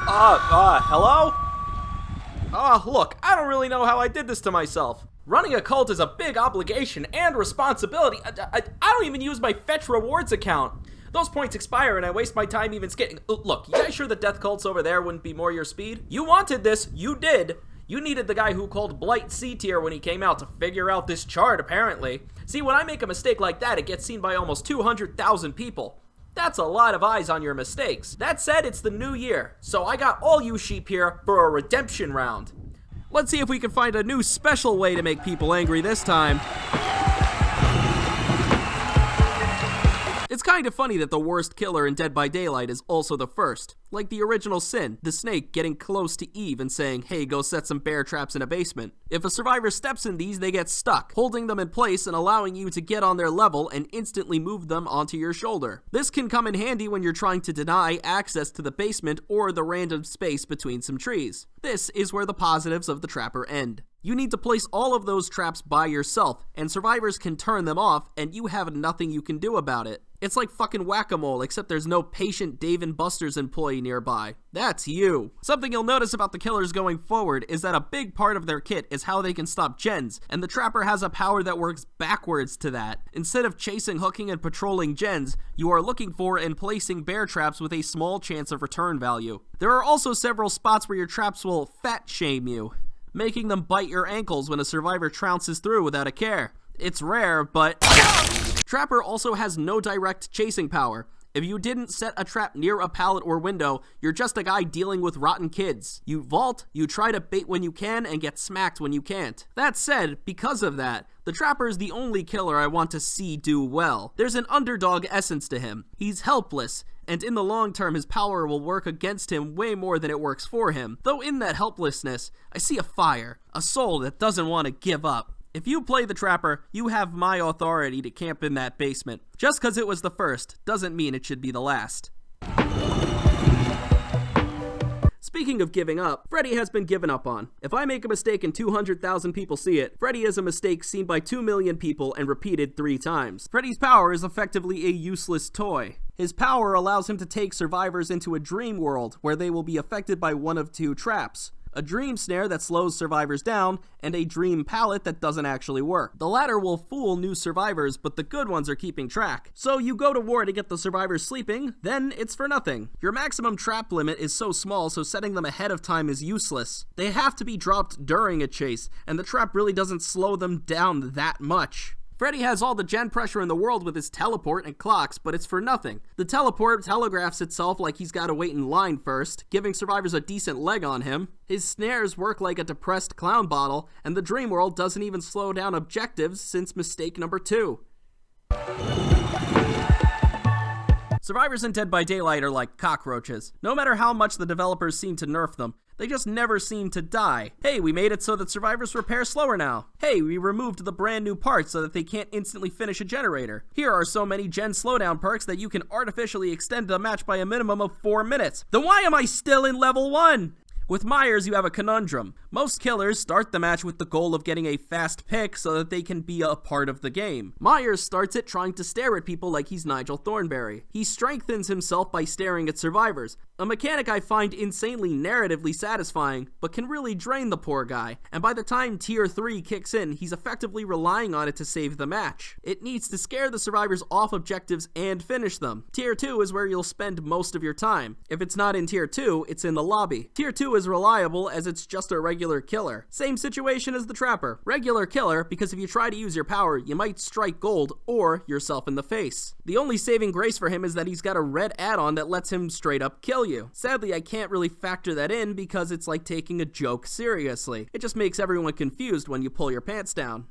Hello? Look, I don't really know how I did this to myself. Running a cult is a big obligation and responsibility. I don't even use my Fetch Rewards account. Those points expire and I waste my time even skipping. Look, you guys sure the death cults over there wouldn't be more your speed? You wanted this, you did. You needed the guy who called Blight C tier when he came out to figure out this chart, apparently. See, when I make a mistake like that, it gets seen by almost 200,000 people. That's a lot of eyes on your mistakes. That said, it's the new year, so I got all you sheep here for a redemption round. Let's see if we can find a new special way to make people angry this time. It's kind of funny that the worst killer in Dead by Daylight is also the first. Like the original sin, the snake getting close to Eve and saying, hey, go set some bear traps in a basement. If a survivor steps in these, they get stuck, holding them in place and allowing you to get on their level and instantly move them onto your shoulder. This can come in handy when you're trying to deny access to the basement or the random space between some trees. This is where the positives of the trapper end. You need to place all of those traps by yourself, and survivors can turn them off, and you have nothing you can do about it. It's like fucking whack-a-mole, except there's no patient Dave & Buster's employee nearby. That's you. Something you'll notice about the killers going forward is that a big part of their kit is how they can stop gens, and the trapper has a power that works backwards to that. Instead of chasing, hooking, and patrolling gens, you are looking for and placing bear traps with a small chance of return value. There are also several spots where your traps will fat shame you, making them bite your ankles when a survivor trounces through without a care. It's rare, but Trapper also has no direct chasing power. If you didn't set a trap near a pallet or window, you're just a guy dealing with rotten kids. You vault, you try to bait when you can, and get smacked when you can't. That said, because of that, the Trapper is the only killer I want to see do well. There's an underdog essence to him. He's helpless, and in the long term his power will work against him way more than it works for him. Though in that helplessness, I see a fire, a soul that doesn't want to give up. If you play the Trapper, you have my authority to camp in that basement. Just because it was the first doesn't mean it should be the last. Speaking of giving up, Freddy has been given up on. If I make a mistake and 200,000 people see it, Freddy is a mistake seen by 2 million people and repeated 3 times. Freddy's power is effectively a useless toy. His power allows him to take survivors into a dream world where they will be affected by one of 2 traps. A dream snare that slows survivors down, and a dream pallet that doesn't actually work. The latter will fool new survivors, but the good ones are keeping track. So you go to war to get the survivors sleeping, then it's for nothing. Your maximum trap limit is so small, so setting them ahead of time is useless. They have to be dropped during a chase, and the trap really doesn't slow them down that much. Freddy has all the gen pressure in the world with his teleport and clocks, but it's for nothing. The teleport telegraphs itself like he's gotta wait in line first, giving survivors a decent leg on him. His snares work like a depressed clown bottle, and the dream world doesn't even slow down objectives since mistake number 2. Survivors in Dead by Daylight are like cockroaches. No matter how much the developers seem to nerf them, they just never seem to die. Hey, we made it so that survivors repair slower now. Hey, we removed the brand new parts so that they can't instantly finish a generator. Here are so many gen slowdown perks that you can artificially extend the match by a minimum of 4 minutes. Then why am I still in level 1? With Myers, you have a conundrum. Most killers start the match with the goal of getting a fast pick so that they can be a part of the game. Myers starts it trying to stare at people like he's Nigel Thornberry. He strengthens himself by staring at survivors, a mechanic I find insanely narratively satisfying, but can really drain the poor guy, and by the time Tier 3 kicks in, he's effectively relying on it to save the match. It needs to scare the survivors off objectives and finish them. Tier 2 is where you'll spend most of your time. If it's not in Tier 2, it's in the lobby. Tier 2 is reliable as it's just a regular killer. Same situation as the Trapper. Regular killer because if you try to use your power, you might strike gold or yourself in the face. The only saving grace for him is that he's got a red add-on that lets him straight up kill you. Sadly, I can't really factor that in because it's like taking a joke seriously. It just makes everyone confused when you pull your pants down.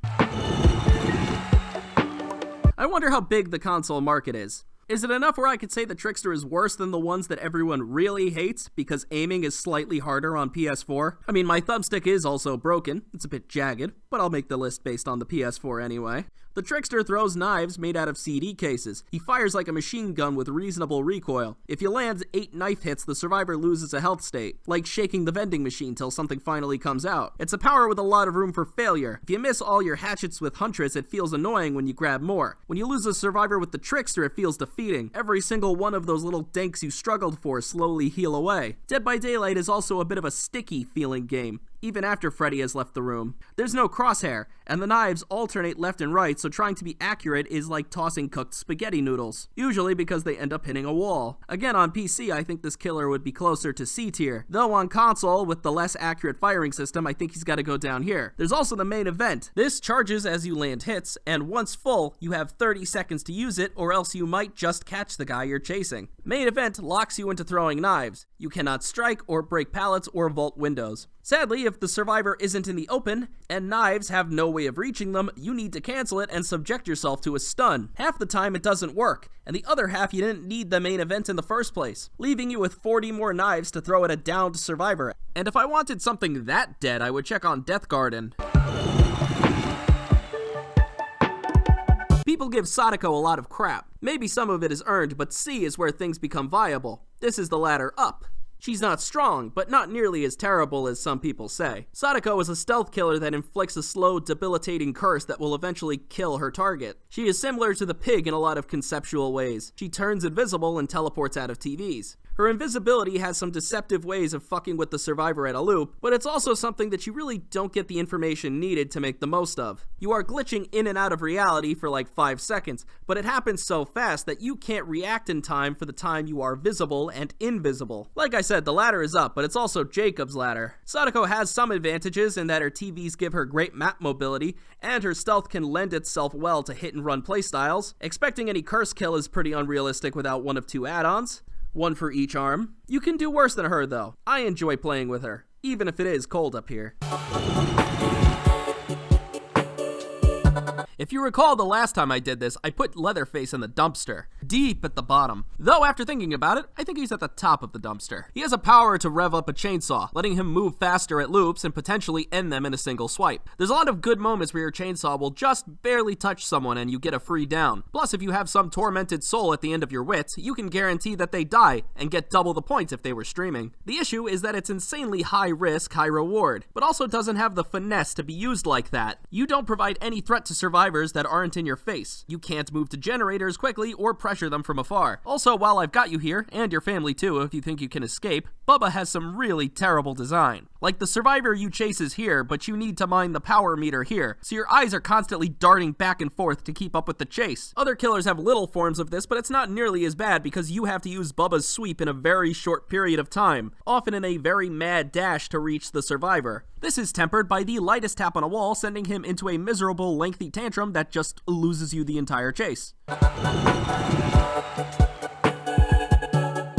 I wonder how big the console market is. Is it enough where I could say the Trickster is worse than the ones that everyone really hates because aiming is slightly harder on PS4? I mean, my thumbstick is also broken. It's a bit jagged, but I'll make the list based on the PS4 anyway. The trickster throws knives made out of CD cases. He fires like a machine gun with reasonable recoil. If you land 8 knife hits, the survivor loses a health state, like shaking the vending machine till something finally comes out. It's a power with a lot of room for failure. If you miss all your hatchets with Huntress, it feels annoying when you grab more. When you lose a survivor with the trickster, it feels defeating. Every single one of those little dinks you struggled for slowly heal away. Dead by Daylight is also a bit of a sticky feeling game, even after Freddy has left the room. There's no crosshair, and the knives alternate left and right, so trying to be accurate is like tossing cooked spaghetti noodles, usually because they end up hitting a wall. Again, on PC, I think this killer would be closer to C tier, though on console, with the less accurate firing system, I think he's got to go down here. There's also the main event. This charges as you land hits, and once full, you have 30 seconds to use it, or else you might just catch the guy you're chasing. Main event locks you into throwing knives. You cannot strike or break pallets or vault windows. Sadly, if the survivor isn't in the open, and knives have no way of reaching them, you need to cancel it and subject yourself to a stun. Half the time it doesn't work, and the other half you didn't need the main event in the first place, leaving you with 40 more knives to throw at a downed survivor. And if I wanted something that dead, I would check on Death Garden. People give Sadako a lot of crap. Maybe some of it is earned, but C is where things become viable. This is the ladder up. She's not strong, but not nearly as terrible as some people say. Sadako is a stealth killer that inflicts a slow, debilitating curse that will eventually kill her target. She is similar to the pig in a lot of conceptual ways. She turns invisible and teleports out of TVs. Her invisibility has some deceptive ways of fucking with the survivor at a loop, but it's also something that you really don't get the information needed to make the most of. You are glitching in and out of reality for like 5 seconds, but it happens so fast that you can't react in time for the time you are visible and invisible. Like I said, the ladder is up, but it's also Jacob's ladder. Sadako has some advantages in that her TVs give her great map mobility, and her stealth can lend itself well to hit and run playstyles. Expecting any curse kill is pretty unrealistic without one of 2 add-ons. One for each arm. You can do worse than her though. I enjoy playing with her, even if it is cold up here. If you recall the last time I did this, I put Leatherface in the dumpster, deep at the bottom. Though after thinking about it, I think he's at the top of the dumpster. He has a power to rev up a chainsaw, letting him move faster at loops and potentially end them in a single swipe. There's a lot of good moments where your chainsaw will just barely touch someone and you get a free down. Plus, if you have some tormented soul at the end of your wits, you can guarantee that they die and get double the points if they were streaming. The issue is that it's insanely high risk, high reward, but also doesn't have the finesse to be used like that. You don't provide any threat to survivors that aren't in your face. You can't move to generators quickly or pressure them from afar. Also, while I've got you here, and your family too if you think you can escape, Bubba has some really terrible design. Like the survivor you chase is here, but you need to mind the power meter here, so your eyes are constantly darting back and forth to keep up with the chase. Other killers have little forms of this, but it's not nearly as bad because you have to use Bubba's sweep in a very short period of time, often in a very mad dash to reach the survivor. This is tempered by the lightest tap on a wall, sending him into a miserable, lengthy tantrum that just loses you the entire chase.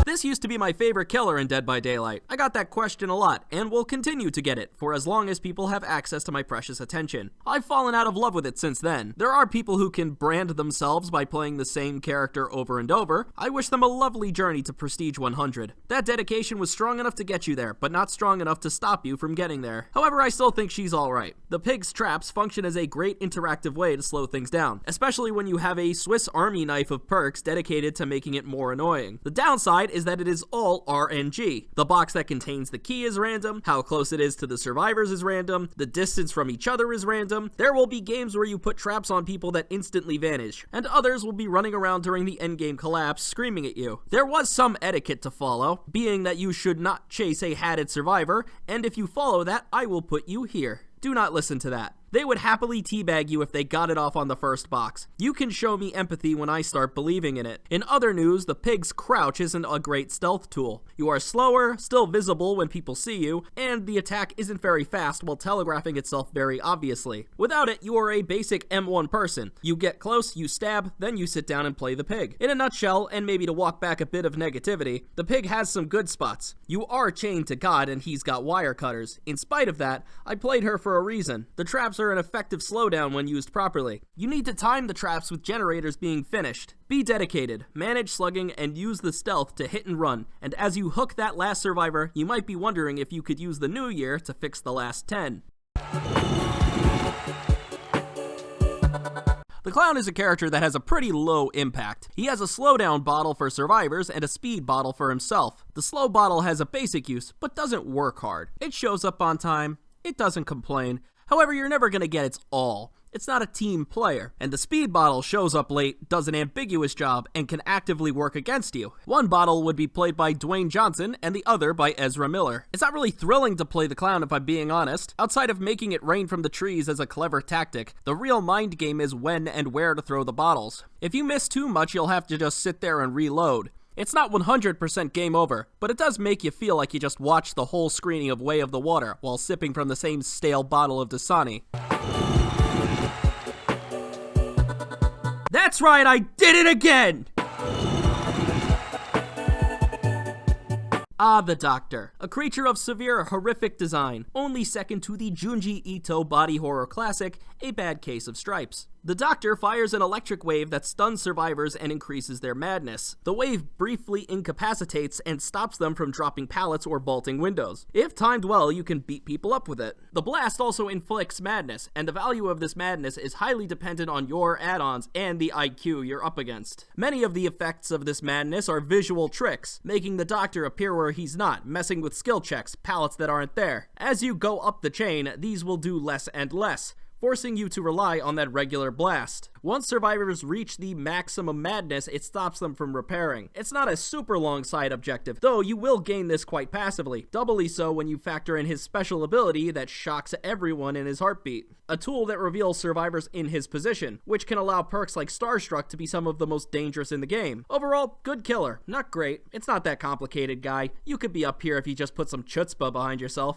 This used to be my favorite killer in Dead by Daylight. I got that question a lot, and will continue to get it for as long as people have access to my precious attention. I've fallen out of love with it since then. There are people who can brand themselves by playing the same character over and over. I wish them a lovely journey to Prestige 100. That dedication was strong enough to get you there, but not strong enough to stop you from getting there. However, I still think she's alright. The pig's traps function as a great interactive way to slow things down, especially when you have a Swiss Army knife of perks dedicated to making it more annoying. The downside is that it is all RNG. The box that contains the key is random, how close it is to the survivors is random, the distance from each other is random. There will be games where you put traps on people that instantly vanish, and others will be running around during the endgame collapse screaming at you. There was some etiquette to follow, being that you should not chase a hatted survivor, and if you follow that, I will put you here. Do not listen to that. They would happily teabag you if they got it off on the first box. You can show me empathy when I start believing in it. In other news, the pig's crouch isn't a great stealth tool. You are slower, still visible when people see you, and the attack isn't very fast while telegraphing itself very obviously. Without it, you are a basic M1 person. You get close, you stab, then you sit down and play the pig. In a nutshell, and maybe to walk back a bit of negativity, the pig has some good spots. You are chained to God and he's got wire cutters. In spite of that, I played her for a reason. The traps are an effective slowdown when used properly. You need to time the traps with generators being finished. Be dedicated, manage slugging, and use the stealth to hit and run. And as you hook that last survivor, you might be wondering if you could use the new year to fix the last 10. The Clown is a character that has a pretty low impact. He has a slowdown bottle for survivors and a speed bottle for himself. The slow bottle has a basic use, but doesn't work hard. It shows up on time, it doesn't complain. However, you're never gonna get its all. It's not a team player. And the speed bottle shows up late, does an ambiguous job, and can actively work against you. One bottle would be played by Dwayne Johnson, and the other by Ezra Miller. It's not really thrilling to play the Clown if I'm being honest. Outside of making it rain from the trees as a clever tactic, the real mind game is when and where to throw the bottles. If you miss too much, you'll have to just sit there and reload. It's not 100% game over, but it does make you feel like you just watched the whole screening of Way of the Water while sipping from the same stale bottle of Dasani. That's right, I did it again! Ah, the Doctor. A creature of severe, horrific design, only second to the Junji Ito body horror classic, A Bad Case of Stripes. The Doctor fires an electric wave that stuns survivors and increases their madness. The wave briefly incapacitates and stops them from dropping pallets or vaulting windows. If timed well, you can beat people up with it. The blast also inflicts madness, and the value of this madness is highly dependent on your add-ons and the IQ you're up against. Many of the effects of this madness are visual tricks, making the Doctor appear where he's not, messing with skill checks, pallets that aren't there. As you go up the chain, these will do less and less, forcing you to rely on that regular blast. Once survivors reach the maximum madness, it stops them from repairing. It's not a super long side objective, though you will gain this quite passively, doubly so when you factor in his special ability that shocks everyone in his heartbeat. A tool that reveals survivors in his position, which can allow perks like Starstruck to be some of the most dangerous in the game. Overall, good killer. Not great. It's not that complicated, guy. You could be up here if you just put some chutzpah behind yourself.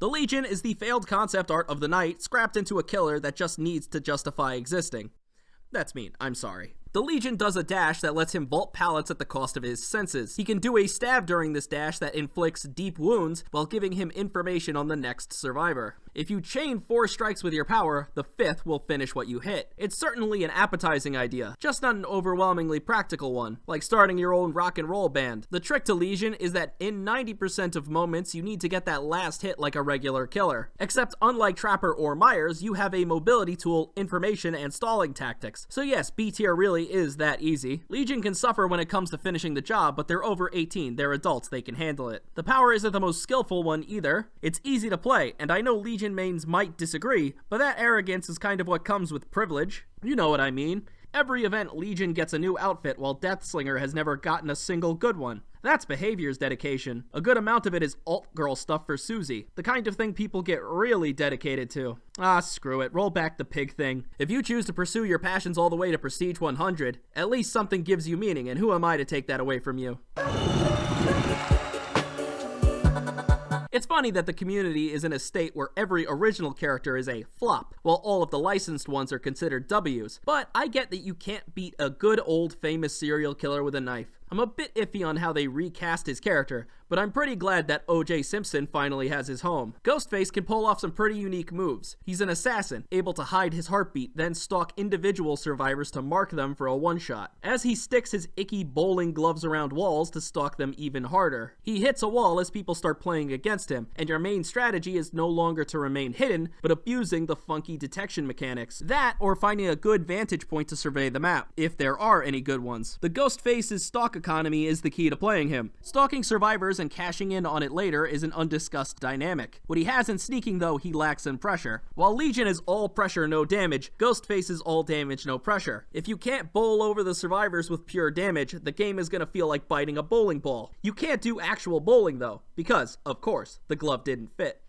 The Legion is the failed concept art of the night, scrapped into a killer that just needs to justify existing. That's mean, I'm sorry. The Legion does a dash that lets him vault pallets at the cost of his senses. He can do a stab during this dash that inflicts deep wounds while giving him information on the next survivor. If you chain 4 strikes with your power, the 5th will finish what you hit. It's certainly an appetizing idea, just not an overwhelmingly practical one, like starting your own rock and roll band. The trick to Legion is that in 90% of moments, you need to get that last hit like a regular killer. Except unlike Trapper or Myers, you have a mobility tool, information, and stalling tactics. So yes, B tier really is that easy. Legion can suffer when it comes to finishing the job, but they're over 18, they're adults, they can handle it. The power isn't the most skillful one either. It's easy to play, and I know Legion mains might disagree, but that arrogance is kind of what comes with privilege. You know what I mean. Every event, Legion gets a new outfit, while Deathslinger has never gotten a single good one. That's behavior's dedication. A good amount of it is alt-girl stuff for Susie, the kind of thing people get really dedicated to. Ah, screw it, roll back the pig thing. If you choose to pursue your passions all the way to Prestige 100, at least something gives you meaning, and who am I to take that away from you? It's funny that the community is in a state where every original character is a flop, while all of the licensed ones are considered W's. But I get that you can't beat a good old famous serial killer with a knife. I'm a bit iffy on how they recast his character, but I'm pretty glad that O.J. Simpson finally has his home. Ghostface can pull off some pretty unique moves. He's an assassin, able to hide his heartbeat, then stalk individual survivors to mark them for a one-shot, as he sticks his icky bowling gloves around walls to stalk them even harder. He hits a wall as people start playing against him, and your main strategy is no longer to remain hidden, but abusing the funky detection mechanics. That, or finding a good vantage point to survey the map, if there are any good ones. The Ghostface's stalk economy is the key to playing him. Stalking survivors and cashing in on it later is an undiscussed dynamic. What he has in sneaking, though, he lacks in pressure. While Legion is all pressure, no damage, Ghostface is all damage, no pressure. If you can't bowl over the survivors with pure damage, the game is gonna feel like biting a bowling ball. You can't do actual bowling, though, because, of course, the glove didn't fit.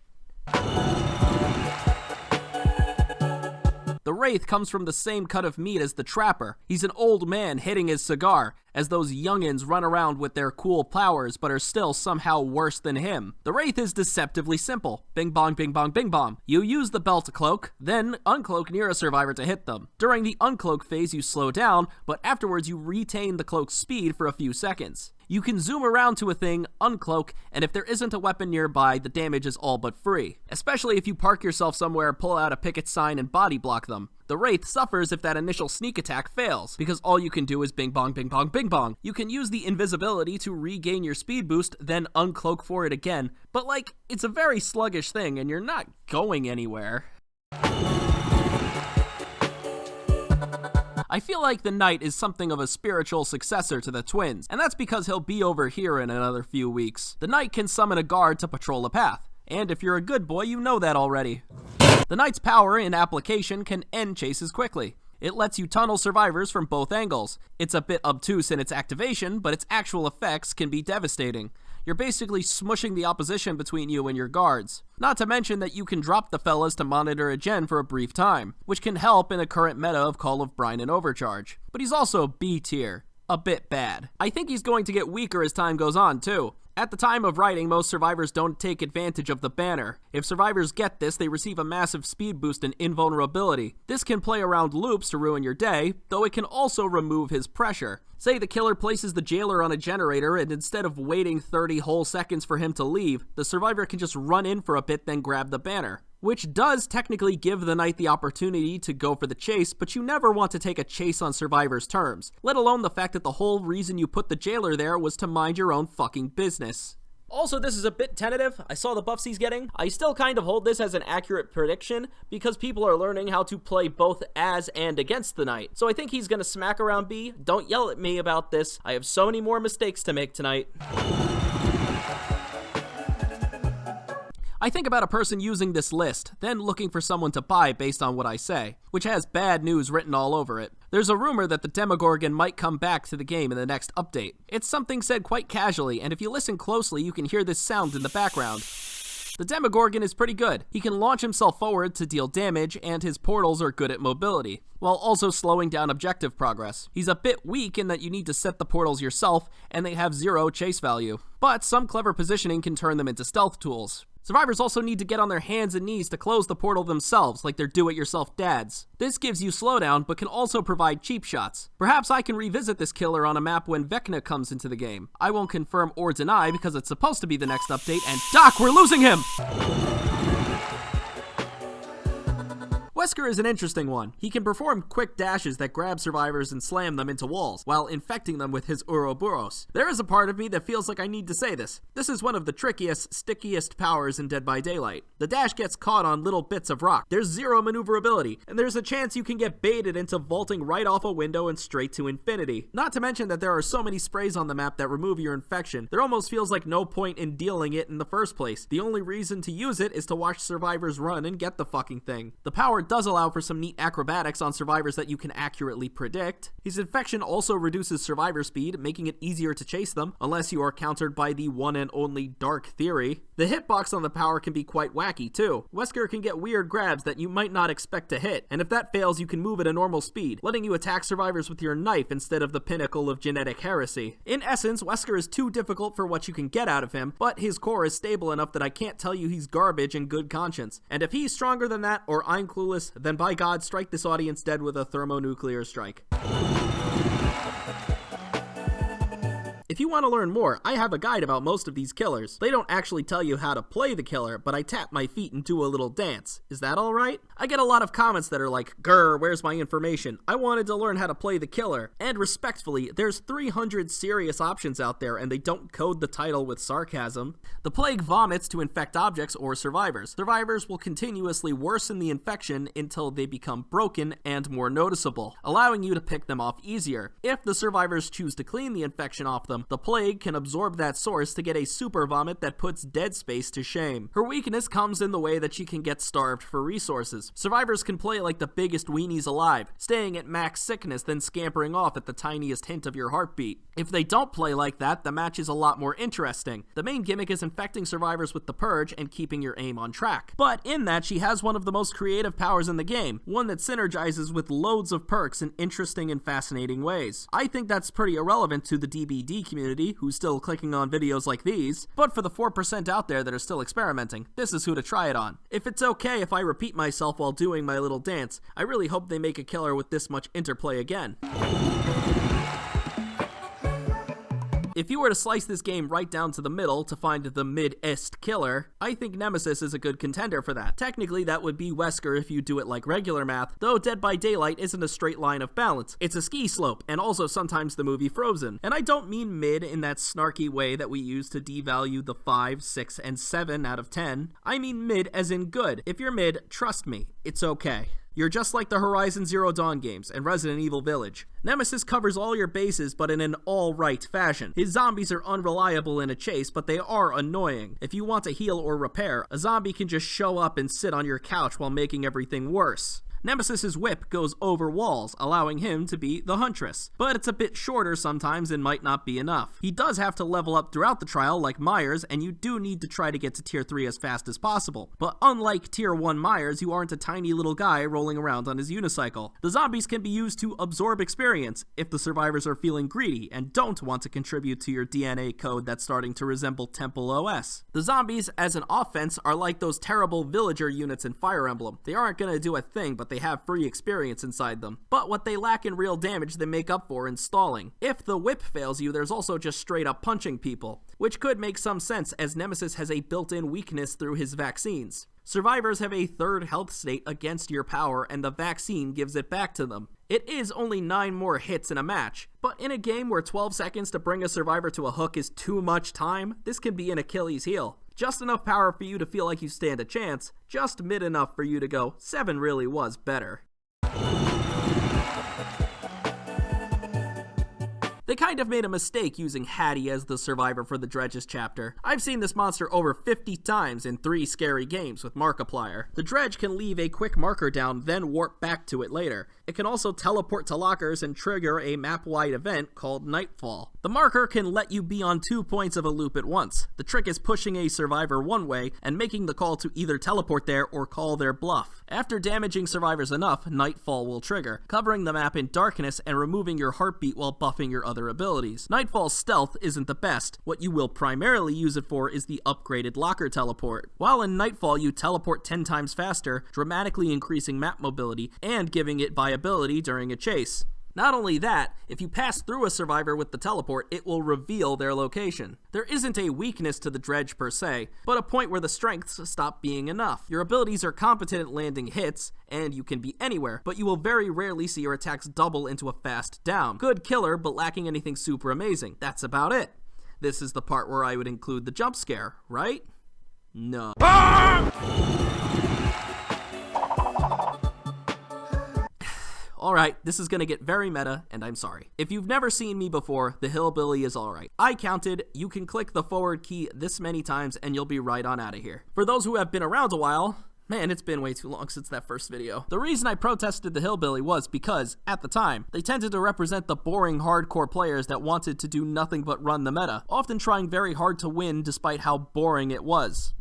The Wraith comes from the same cut of meat as the Trapper. He's an old man hitting his cigar, as those youngins run around with their cool powers but are still somehow worse than him. The Wraith is deceptively simple. Bing bong, bing bong, bing bong. You use the belt cloak, then uncloak near a survivor to hit them. During the uncloak phase you slow down, but afterwards you retain the cloak's speed for a few seconds. You can zoom around to a thing, uncloak, and if there isn't a weapon nearby, the damage is all but free. Especially if you park yourself somewhere, pull out a picket sign, and body block them. The Wraith suffers if that initial sneak attack fails, because all you can do is bing bong, bing bong, bing bong. You can use the invisibility to regain your speed boost, then uncloak for it again, but it's a very sluggish thing, and you're not going anywhere. I feel like the Knight is something of a spiritual successor to the twins, and that's because he'll be over here in another few weeks. The Knight can summon a guard to patrol a path, and if you're a good boy, you know that already. The Knight's power in application can end chases quickly. It lets you tunnel survivors from both angles. It's a bit obtuse in its activation, but its actual effects can be devastating. You're basically smushing the opposition between you and your guards. Not to mention that you can drop the fellas to monitor a gen for a brief time, which can help in a current meta of Call of Brine and Overcharge. But he's also B tier. A bit bad. I think he's going to get weaker as time goes on, too. At the time of writing, most survivors don't take advantage of the banner. If survivors get this, they receive a massive speed boost and invulnerability. This can play around loops to ruin your day, though it can also remove his pressure. Say the killer places the jailer on a generator, and instead of waiting 30 whole seconds for him to leave, the survivor can just run in for a bit then grab the banner. Which does technically give the Knight the opportunity to go for the chase, but you never want to take a chase on survivors' terms, let alone the fact that the whole reason you put the jailer there was to mind your own fucking business. Also, this is a bit tentative. I saw the buffs he's getting. I still kind of hold this as an accurate prediction because people are learning how to play both as and against the Knight. So I think he's gonna smack around B. Don't yell at me about this. I have so many more mistakes to make tonight. I think about a person using this list, then looking for someone to buy based on what I say, which has bad news written all over it. There's a rumor that the Demogorgon might come back to the game in the next update. It's something said quite casually, and if you listen closely, you can hear this sound in the background. The Demogorgon is pretty good. He can launch himself forward to deal damage, and his portals are good at mobility, while also slowing down objective progress. He's a bit weak in that you need to set the portals yourself, and they have 0 chase value. But some clever positioning can turn them into stealth tools. Survivors also need to get on their hands and knees to close the portal themselves, like their do-it-yourself dads. This gives you slowdown, but can also provide cheap shots. Perhaps I can revisit this killer on a map when Vecna comes into the game. I won't confirm or deny because it's supposed to be the next update, and Doc, we're losing him! Wesker is an interesting one. He can perform quick dashes that grab survivors and slam them into walls, while infecting them with his Ouroboros. There is a part of me that feels like I need to say this. This is one of the trickiest, stickiest powers in Dead by Daylight. The dash gets caught on little bits of rock. There's 0 maneuverability, and there's a chance you can get baited into vaulting right off a window and straight to infinity. Not to mention that there are so many sprays on the map that remove your infection, there almost feels like no point in dealing it in the first place. The only reason to use it is to watch survivors run and get the fucking thing. The power does allow for some neat acrobatics on survivors that you can accurately predict. His infection also reduces survivor speed, making it easier to chase them, unless you are countered by the one and only Dark Theory. The hitbox on the power can be quite wacky too. Wesker can get weird grabs that you might not expect to hit, and if that fails you can move at a normal speed, letting you attack survivors with your knife instead of the pinnacle of genetic heresy. In essence, Wesker is too difficult for what you can get out of him, but his core is stable enough that I can't tell you he's garbage in good conscience. And if he's stronger than that, or I'm clueless, then by God, strike this audience dead with a thermonuclear strike. If you want to learn more, I have a guide about most of these killers. They don't actually tell you how to play the killer, but I tap my feet and do a little dance. Is that alright? I get a lot of comments that are like, "Grr, where's my information? I wanted to learn how to play the killer." And respectfully, there's 300 serious options out there and they don't code the title with sarcasm. The plague vomits to infect objects or survivors. Survivors will continuously worsen the infection until they become broken and more noticeable, allowing you to pick them off easier. If the survivors choose to clean the infection off them, the plague can absorb that source to get a super vomit that puts Dead Space to shame. Her weakness comes in the way that she can get starved for resources. Survivors can play like the biggest weenies alive, staying at max sickness then scampering off at the tiniest hint of your heartbeat. If they don't play like that, the match is a lot more interesting. The main gimmick is infecting survivors with the purge and keeping your aim on track. But in that, she has one of the most creative powers in the game, one that synergizes with loads of perks in interesting and fascinating ways. I think that's pretty irrelevant to the DBD community, who's still clicking on videos like these, but for the 4% out there that are still experimenting, this is who to try it on. If it's okay if I repeat myself while doing my little dance, I really hope they make a killer with this much interplay again. If you were to slice this game right down to the middle to find the mid-est killer, I think Nemesis is a good contender for that. Technically, that would be Wesker if you do it like regular math, though Dead by Daylight isn't a straight line of balance. It's a ski slope, and also sometimes the movie Frozen. And I don't mean mid in that snarky way that we use to devalue the 5, 6, and 7 out of 10. I mean mid as in good. If you're mid, trust me, it's okay. You're just like the Horizon Zero Dawn games and Resident Evil Village. Nemesis covers all your bases, but in an all-right fashion. His zombies are unreliable in a chase, but they are annoying. If you want to heal or repair, a zombie can just show up and sit on your couch while making everything worse. Nemesis's whip goes over walls, allowing him to be the Huntress, but it's a bit shorter sometimes and might not be enough. He does have to level up throughout the trial like Myers, and you do need to try to get to tier 3 as fast as possible. But unlike tier 1 Myers, you aren't a tiny little guy rolling around on his unicycle. The zombies can be used to absorb experience if the survivors are feeling greedy and don't want to contribute to your DNA code that's starting to resemble Temple OS. The zombies as an offense are like those terrible villager units in Fire Emblem. They aren't gonna do a thing, but they have free experience inside them. But what they lack in real damage they make up for in stalling. If the whip fails you, there's also just straight up punching people, which could make some sense as Nemesis has a built-in weakness through his vaccines. Survivors have a third health state against your power, and the vaccine gives it back to them. It is only 9 more hits in a match, but in a game where 12 seconds to bring a survivor to a hook is too much time, this can be an Achilles heel. Just enough power for you to feel like you stand a chance, just mid enough for you to go, 7 really was better. They kind of made a mistake using Hattie as the survivor for the Dredge's chapter. I've seen this monster over 50 times in 3 scary games with Markiplier. The Dredge can leave a quick marker down, then warp back to it later. It can also teleport to lockers and trigger a map-wide event called Nightfall. The marker can let you be on 2 points of a loop at once. The trick is pushing a survivor one way and making the call to either teleport there or call their bluff. After damaging survivors enough, Nightfall will trigger, covering the map in darkness and removing your heartbeat while buffing your other abilities. Nightfall's stealth isn't the best. What you will primarily use it for is the upgraded locker teleport. While in Nightfall you teleport 10 times faster, dramatically increasing map mobility and giving it viability during a chase. Not only that, if you pass through a survivor with the teleport, it will reveal their location. There isn't a weakness to the Dredge per se, but a point where the strengths stop being enough. Your abilities are competent at landing hits, and you can be anywhere, but you will very rarely see your attacks double into a fast down. Good killer, but lacking anything super amazing. That's about it. This is the part where I would include the jump scare, right? No. Alright, this is gonna get very meta, and I'm sorry. If you've never seen me before, the hillbilly is alright. I counted, you can click the forward key this many times and you'll be right on out of here. For those who have been around a while, man, it's been way too long since that first video. The reason I protested the hillbilly was because, at the time, they tended to represent the boring hardcore players that wanted to do nothing but run the meta, often trying very hard to win despite how boring it was.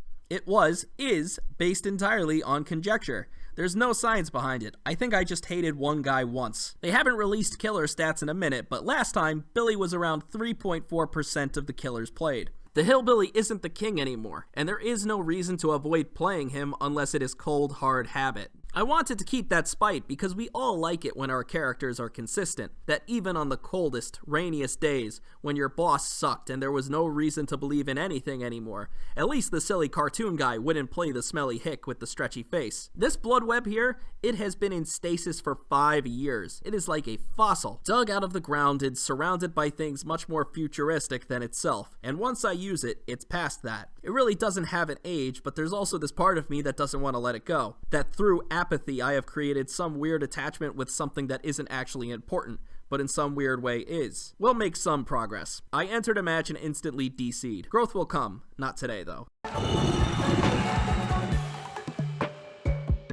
Is based entirely on conjecture. There's no science behind it. I think I just hated one guy once. They haven't released killer stats in a minute, but last time, Billy was around 3.4% of the killers played. The hillbilly isn't the king anymore, and there is no reason to avoid playing him unless it is cold hard habit. I wanted to keep that spite because we all like it when our characters are consistent, that even on the coldest, rainiest days, when your boss sucked and there was no reason to believe in anything anymore, at least the silly cartoon guy wouldn't play the smelly hick with the stretchy face. This blood web here, it has been in stasis for 5 years. It is like a fossil, dug out of the ground and surrounded by things much more futuristic than itself, and once I use it, it's past that. It really doesn't have an age, but there's also this part of me that doesn't want to let it go, that through apathy I have created some weird attachment with something that isn't actually important, but in some weird way is. We'll make some progress. I entered a match and instantly DC'd. Growth will come. Not today, though.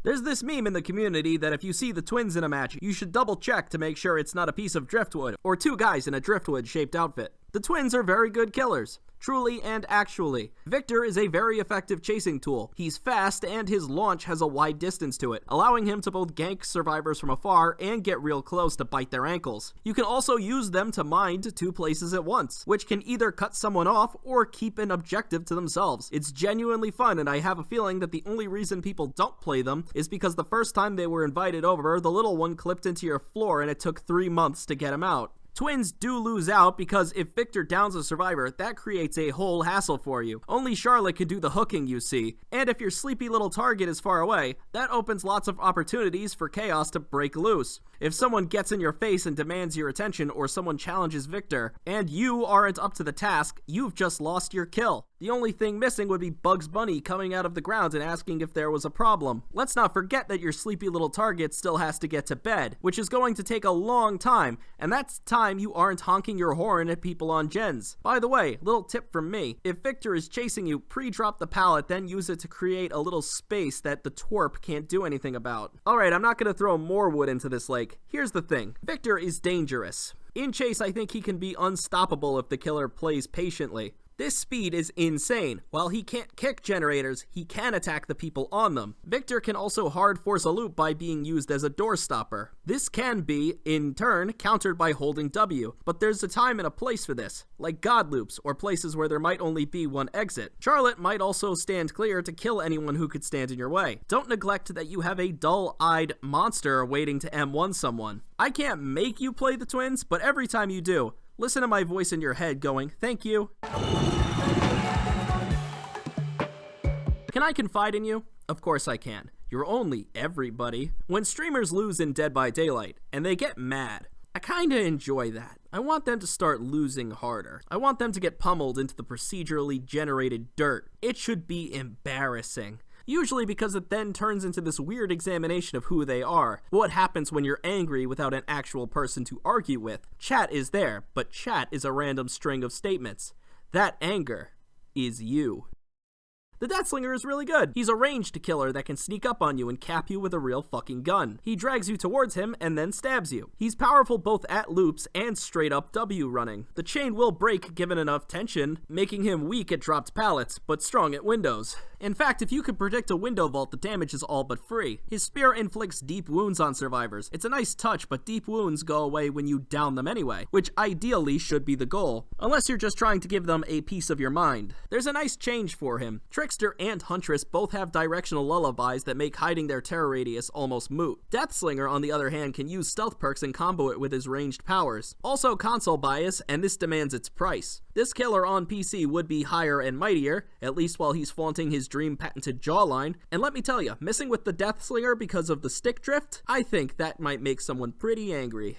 There's this meme in the community that if you see the twins in a match, you should double check to make sure it's not a piece of driftwood, or 2 guys in a driftwood-shaped outfit. The twins are very good killers. Truly and actually. Victor is a very effective chasing tool. He's fast and his launch has a wide distance to it, allowing him to both gank survivors from afar and get real close to bite their ankles. You can also use them to mind 2 places at once, which can either cut someone off or keep an objective to themselves. It's genuinely fun, and I have a feeling that the only reason people don't play them is because the first time they were invited over, the little one clipped into your floor and it took 3 months to get him out. Twins do lose out because if Victor downs a survivor, that creates a whole hassle for you. Only Charlotte can do the hooking, you see. And if your sleepy little target is far away, that opens lots of opportunities for chaos to break loose. If someone gets in your face and demands your attention, or someone challenges Victor, and you aren't up to the task, you've just lost your kill. The only thing missing would be Bugs Bunny coming out of the ground and asking if there was a problem. Let's not forget that your sleepy little target still has to get to bed, which is going to take a long time, and that's time you aren't honking your horn at people on gens. By the way, little tip from me, if Victor is chasing you, pre-drop the pallet, then use it to create a little space that the twerp can't do anything about. Alright, I'm not gonna throw more wood into this lake. Here's the thing, Victor is dangerous. In chase, I think he can be unstoppable if the killer plays patiently. This speed is insane. While he can't kick generators, he can attack the people on them. Victor can also hard force a loop by being used as a door stopper. This can be, in turn, countered by holding W, but there's a time and a place for this, like God loops, or places where there might only be one exit. Charlotte might also stand clear to kill anyone who could stand in your way. Don't neglect that you have a dull-eyed monster waiting to M1 someone. I can't make you play the Twins, but every time you do, listen to my voice in your head going, "Thank you." Can I confide in you? Of course I can. You're only everybody. When streamers lose in Dead by Daylight, and they get mad, I kinda enjoy that. I want them to start losing harder. I want them to get pummeled into the procedurally generated dirt. It should be embarrassing. Usually because it then turns into this weird examination of who they are. What happens when you're angry without an actual person to argue with? Chat is there, but chat is a random string of statements. That anger is you. The Deathslinger is really good. He's a ranged killer that can sneak up on you and cap you with a real fucking gun. He drags you towards him and then stabs you. He's powerful both at loops and straight up W running. The chain will break given enough tension, making him weak at dropped pallets, but strong at windows. In fact, if you could predict a window vault, the damage is all but free. His spear inflicts deep wounds on survivors. It's a nice touch, but deep wounds go away when you down them anyway, which ideally should be the goal, unless you're just trying to give them a piece of your mind. There's a nice change for him. Trickster and Huntress both have directional lullabies that make hiding their terror radius almost moot. Deathslinger, on the other hand, can use stealth perks and combo it with his ranged powers. Also console bias, and this demands its price. This killer on PC would be higher and mightier, at least while he's flaunting his dream patented jawline, and let me tell you, messing with the Deathslinger because of the stick drift, I think that might make someone pretty angry.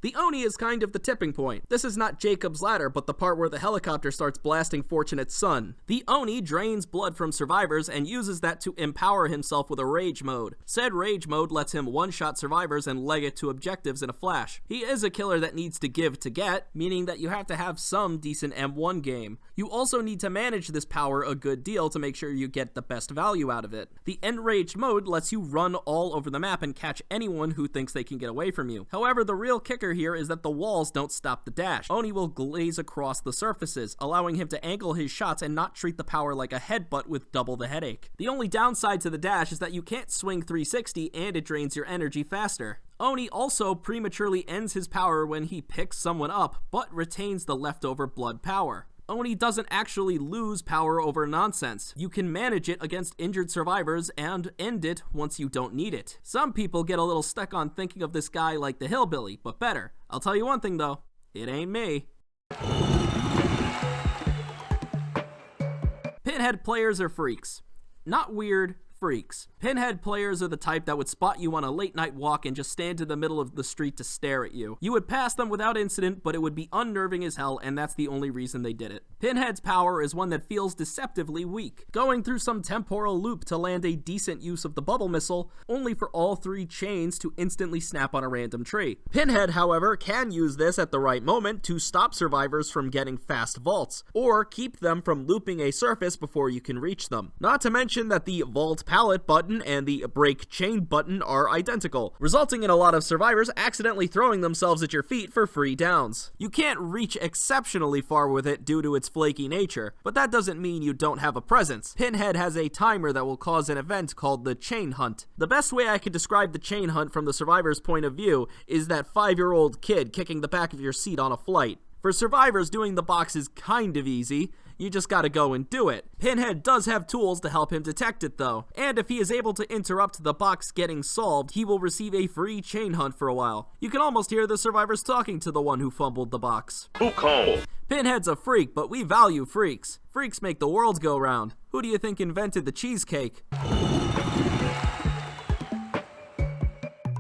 The Oni is kind of the tipping point. This is not Jacob's Ladder, but the part where the helicopter starts blasting Fortunate's son. The Oni drains blood from survivors and uses that to empower himself with a rage mode. Said rage mode lets him one-shot survivors and leg it to objectives in a flash. He is a killer that needs to give to get, meaning that you have to have some decent M1 game. You also need to manage this power a good deal to make sure you get the best value out of it. The enraged mode lets you run all over the map and catch anyone who thinks they can get away from you. However, the real kicker here is that the walls don't stop the dash. Oni will glaze across the surfaces, allowing him to angle his shots and not treat the power like a headbutt with double the headache. The only downside to the dash is that you can't swing 360 and it drains your energy faster. Oni also prematurely ends his power when he picks someone up, but retains the leftover blood power. Oni doesn't actually lose power over nonsense. You can manage it against injured survivors and end it once you don't need it. Some people get a little stuck on thinking of this guy like the hillbilly, but better. I'll tell you one thing though, it ain't me. Pinhead players are freaks. Not weird, freaks. Pinhead players are the type that would spot you on a late night walk and just stand in the middle of the street to stare at you. You would pass them without incident, but it would be unnerving as hell, and that's the only reason they did it. Pinhead's power is one that feels deceptively weak, going through some temporal loop to land a decent use of the bubble missile, only for all three chains to instantly snap on a random tree. Pinhead, however, can use this at the right moment to stop survivors from getting fast vaults, or keep them from looping a surface before you can reach them. Not to mention that the vault pallet button and the break chain button are identical, resulting in a lot of survivors accidentally throwing themselves at your feet for free downs. You can't reach exceptionally far with it due to its flaky nature, but that doesn't mean you don't have a presence. Pinhead has a timer that will cause an event called the chain hunt. The best way I could describe the chain hunt from the survivor's point of view is that 5-year-old kid kicking the back of your seat on a flight. For survivors, doing the box is kind of easy. You just gotta go and do it. Pinhead does have tools to help him detect it though, and if he is able to interrupt the box getting solved, he will receive a free chain hunt for a while. You can almost hear the survivors talking to the one who fumbled the box. Who called? Pinhead's a freak, but we value freaks. Freaks make the world go round. Who do you think invented the cheesecake?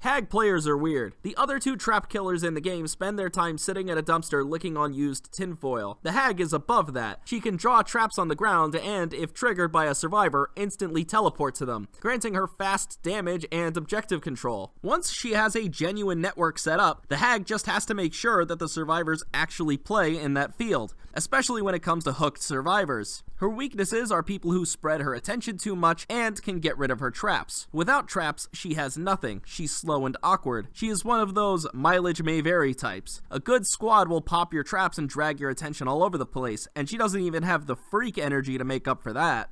Hag players are weird. The other two trap killers in the game spend their time sitting at a dumpster licking on used tinfoil. The Hag is above that. She can draw traps on the ground and, if triggered by a survivor, instantly teleport to them, granting her fast damage and objective control. Once she has a genuine network set up, the Hag just has to make sure that the survivors actually play in that field, especially when it comes to hooked survivors. Her weaknesses are people who spread her attention too much and can get rid of her traps. Without traps, she has nothing. She's slow and awkward. She is one of those mileage may vary types. A good squad will pop your traps and drag your attention all over the place, and she doesn't even have the freak energy to make up for that.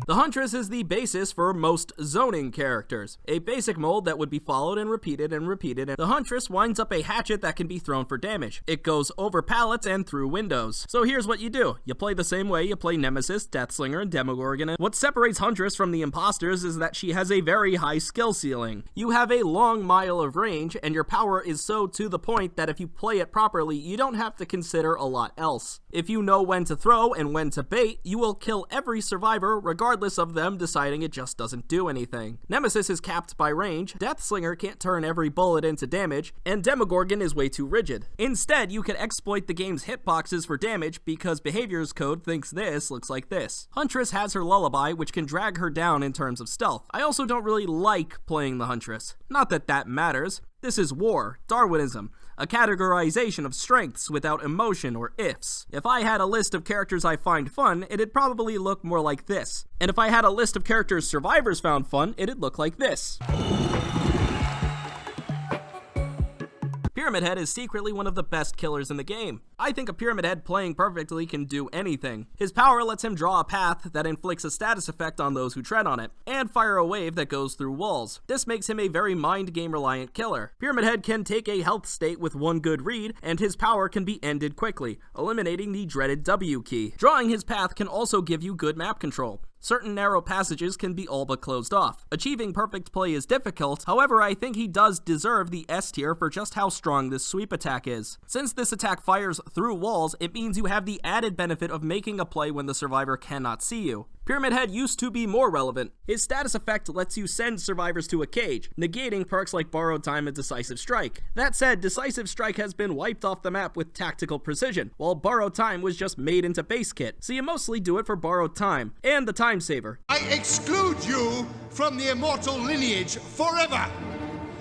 The Huntress is the basis for most zoning characters, a basic mold that would be followed and repeated and repeated, and the Huntress winds up a hatchet that can be thrown for damage. It goes over pallets and through windows. So here's what you do. You play the same way you play Nemesis, Deathslinger, and Demogorgon, and what separates Huntress from the imposters is that she has a very high skill ceiling. You have a long mile of range, and your power is so to the point that if you play it properly, you don't have to consider a lot else. If you know when to throw and when to bait, you will kill every survivor regardless of them deciding it just doesn't do anything. Nemesis is capped by range, Deathslinger can't turn every bullet into damage, and Demogorgon is way too rigid. Instead, you can exploit the game's hitboxes for damage because behaviors code thinks this looks like this. Huntress has her lullaby, which can drag her down in terms of stealth. I also don't really like playing the Huntress. Not that that matters. This is war, Darwinism, a categorization of strengths without emotion or ifs. If I had a list of characters I find fun, it'd probably look more like this. And if I had a list of characters survivors found fun, it'd look like this. Pyramid Head is secretly one of the best killers in the game. I think a Pyramid Head playing perfectly can do anything. His power lets him draw a path that inflicts a status effect on those who tread on it, and fire a wave that goes through walls. This makes him a very mind game reliant killer. Pyramid Head can take a health state with one good read, and his power can be ended quickly, eliminating the dreaded W key. Drawing his path can also give you good map control. Certain narrow passages can be all but closed off. Achieving perfect play is difficult, however I think he does deserve the S tier for just how strong this sweep attack is. Since this attack fires through walls, it means you have the added benefit of making a play when the survivor cannot see you. Pyramid Head used to be more relevant. His status effect lets you send survivors to a cage, negating perks like Borrowed Time and Decisive Strike. That said, Decisive Strike has been wiped off the map with Tactical Precision, while Borrowed Time was just made into base kit, so you mostly do it for Borrowed Time, and the Time Saver. I exclude you from the immortal lineage forever,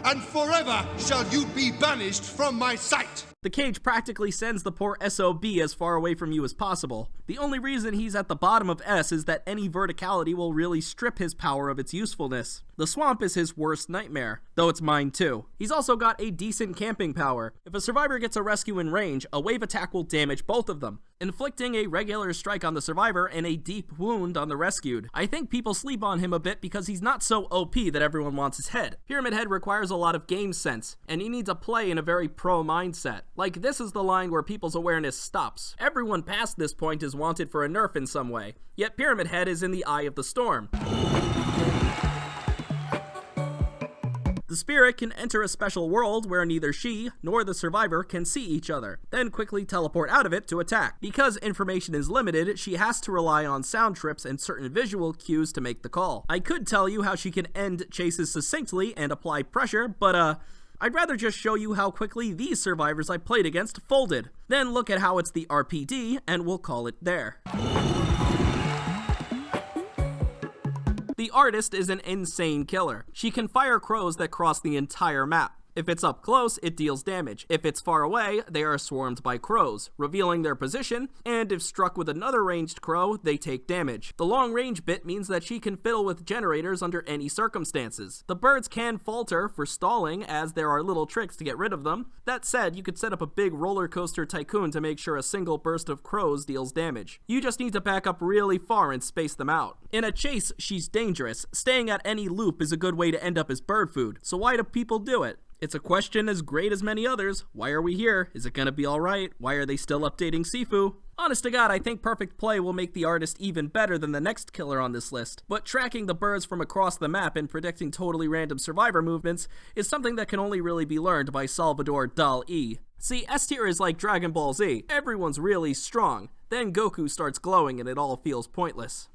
and forever shall you be banished from my sight. The cage practically sends the poor SOB as far away from you as possible. The only reason he's at the bottom of S is that any verticality will really strip his power of its usefulness. The swamp is his worst nightmare, though it's mine too. He's also got a decent camping power. If a survivor gets a rescue in range, a wave attack will damage both of them, inflicting a regular strike on the survivor and a deep wound on the rescued. I think people sleep on him a bit because he's not so OP that everyone wants his head. Pyramid Head requires a lot of game sense, and he needs a play in a very pro mindset. Like, this is the line where people's awareness stops. Everyone past this point is wanted for a nerf in some way, yet Pyramid Head is in the eye of the storm. The spirit can enter a special world where neither she nor the survivor can see each other, then quickly teleport out of it to attack. Because information is limited, she has to rely on sound trips and certain visual cues to make the call. I could tell you how she can end chases succinctly and apply pressure, but I'd rather just show you how quickly these survivors I played against folded. Then look at how it's the RPD, and we'll call it there. The artist is an insane killer. She can fire crows that cross the entire map. If it's up close, it deals damage. If it's far away, they are swarmed by crows, revealing their position, and if struck with another ranged crow, they take damage. The long range bit means that she can fiddle with generators under any circumstances. The birds can falter for stalling, as there are little tricks to get rid of them. That said, you could set up a big roller coaster tycoon to make sure a single burst of crows deals damage. You just need to back up really far and space them out. In a chase, she's dangerous. Staying at any loop is a good way to end up as bird food, so why do people do it? It's a question as great as many others. Why are we here? Is it gonna be alright? Why are they still updating Sifu? Honest to God, I think perfect play will make the artist even better than the next killer on this list, but tracking the birds from across the map and predicting totally random survivor movements is something that can only really be learned by Salvador Dali. See, S tier is like Dragon Ball Z. Everyone's really strong. Then Goku starts glowing and it all feels pointless.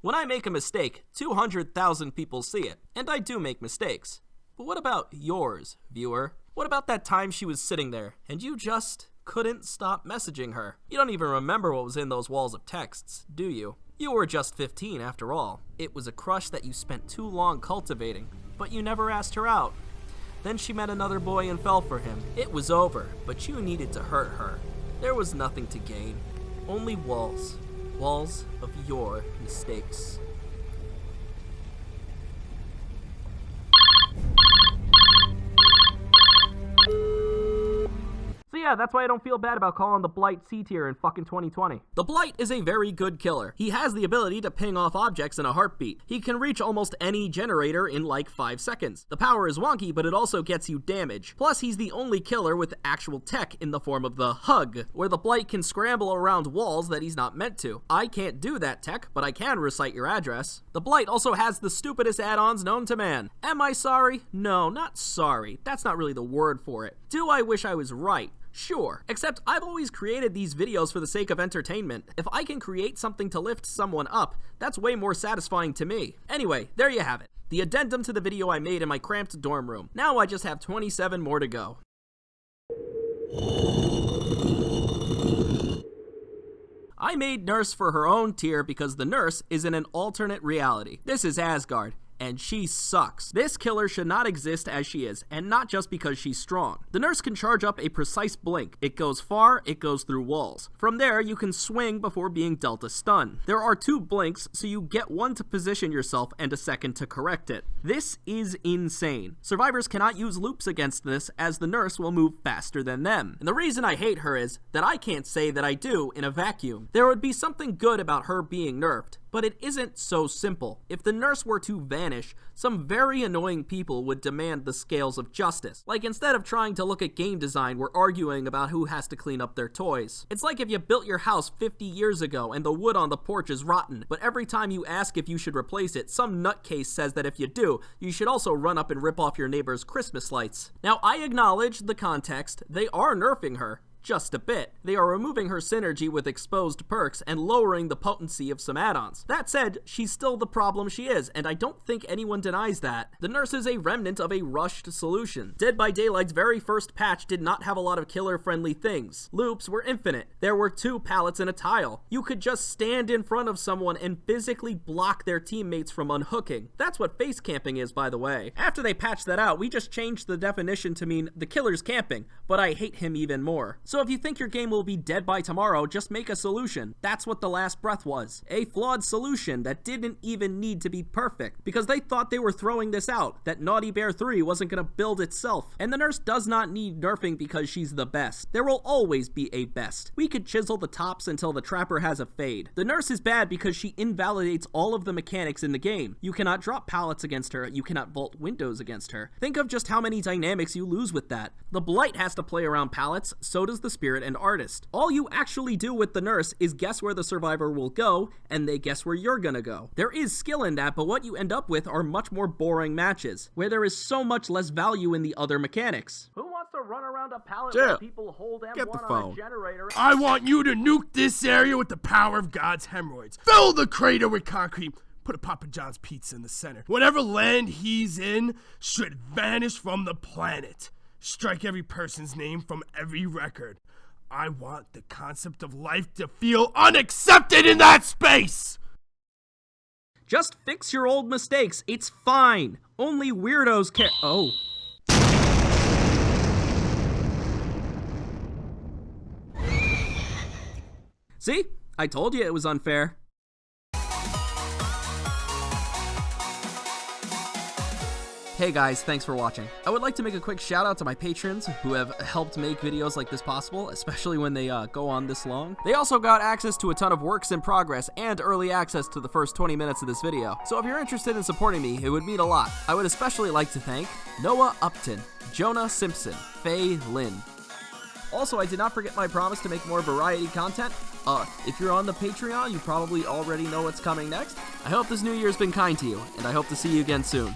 When I make a mistake, 200,000 people see it, and I do make mistakes. But what about yours, viewer? What about that time she was sitting there, and you just couldn't stop messaging her? You don't even remember what was in those walls of texts, do you? You were just 15 after all. It was a crush that you spent too long cultivating, but you never asked her out. Then she met another boy and fell for him. It was over, but you needed to hurt her. There was nothing to gain, only walls. Walls of your mistakes. So yeah, that's why I don't feel bad about calling the Blight C tier in fucking 2020. The Blight is a very good killer. He has the ability to ping off objects in a heartbeat. He can reach almost any generator in like 5 seconds. The power is wonky, but it also gets you damage. Plus, he's the only killer with actual tech in the form of the Hug, where the Blight can scramble around walls that he's not meant to. I can't do that tech, but I can recite your address. The Blight also has the stupidest add-ons known to man. Am I sorry? No, not sorry. That's not really the word for it. Do I wish I was right? Sure, except I've always created these videos for the sake of entertainment. If I can create something to lift someone up, that's way more satisfying to me. Anyway, there you have it. The addendum to the video I made in my cramped dorm room. Now I just have 27 more to go. I made Nurse for her own tier because the nurse is in an alternate reality. This is Asgard, and she sucks. This killer should not exist as she is, and not just because she's strong. The nurse can charge up a precise blink. It goes far, it goes through walls. From there, you can swing before being dealt a stun. There are 2 blinks, so you get one to position yourself and a second to correct it. This is insane. Survivors cannot use loops against this, as the nurse will move faster than them. And the reason I hate her is that I can't say that I do in a vacuum. There would be something good about her being nerfed, but it isn't so simple. If the nurse were to vanish, some very annoying people would demand the scales of justice. Like, instead of trying to look at game design, we're arguing about who has to clean up their toys. It's like if you built your house 50 years ago and the wood on the porch is rotten, but every time you ask if you should replace it, some nutcase says that if you do, you should also run up and rip off your neighbor's Christmas lights. Now, I acknowledge the context. They are nerfing her. Just a bit. They are removing her synergy with exposed perks and lowering the potency of some add-ons. That said, she's still the problem she is, and I don't think anyone denies that. The nurse is a remnant of a rushed solution. Dead by Daylight's very first patch did not have a lot of killer-friendly things. Loops were infinite. There were 2 pallets and a tile. You could just stand in front of someone and physically block their teammates from unhooking. That's what face camping is, by the way. After they patched that out, we just changed the definition to mean the killer's camping, but I hate him even more. So if you think your game will be dead by tomorrow, just make a solution. That's what The Last Breath was. A flawed solution that didn't even need to be perfect, because they thought they were throwing this out, that Naughty Bear 3 wasn't gonna build itself. And the nurse does not need nerfing because she's the best. There will always be a best. We could chisel the tops until the trapper has a fade. The nurse is bad because she invalidates all of the mechanics in the game. You cannot drop pallets against her, you cannot vault windows against her. Think of just how many dynamics you lose with that. The Blight has to play around pallets, so does the Spirit and Artist. All you actually do with the nurse is guess where the survivor will go, and they guess where you're gonna go. There is skill in that, but what you end up with are much more boring matches, where there is so much less value in the other mechanics. Who wants to run around a pallet while people hold M1 on a generator? I want you to nuke this area with the power of God's hemorrhoids. Fill the crater with concrete. Put a Papa John's pizza in the center. Whatever land he's in should vanish from the planet. Strike every person's name from every record. I want the concept of life to feel unaccepted in that space! Just fix your old mistakes. It's fine. Only weirdos care. Oh. See? I told you it was unfair. Hey guys, thanks for watching. I would like to make a quick shout out to my patrons who have helped make videos like this possible, especially when they go on this long. They also got access to a ton of works in progress and early access to the first 20 minutes of this video. So if you're interested in supporting me, it would mean a lot. I would especially like to thank Noah Upton, Jonah Simpson, Faye Lynn. Also, I did not forget my promise to make more variety content. If you're on the Patreon, you probably already know what's coming next. I hope this new year's been kind to you, and I hope to see you again soon.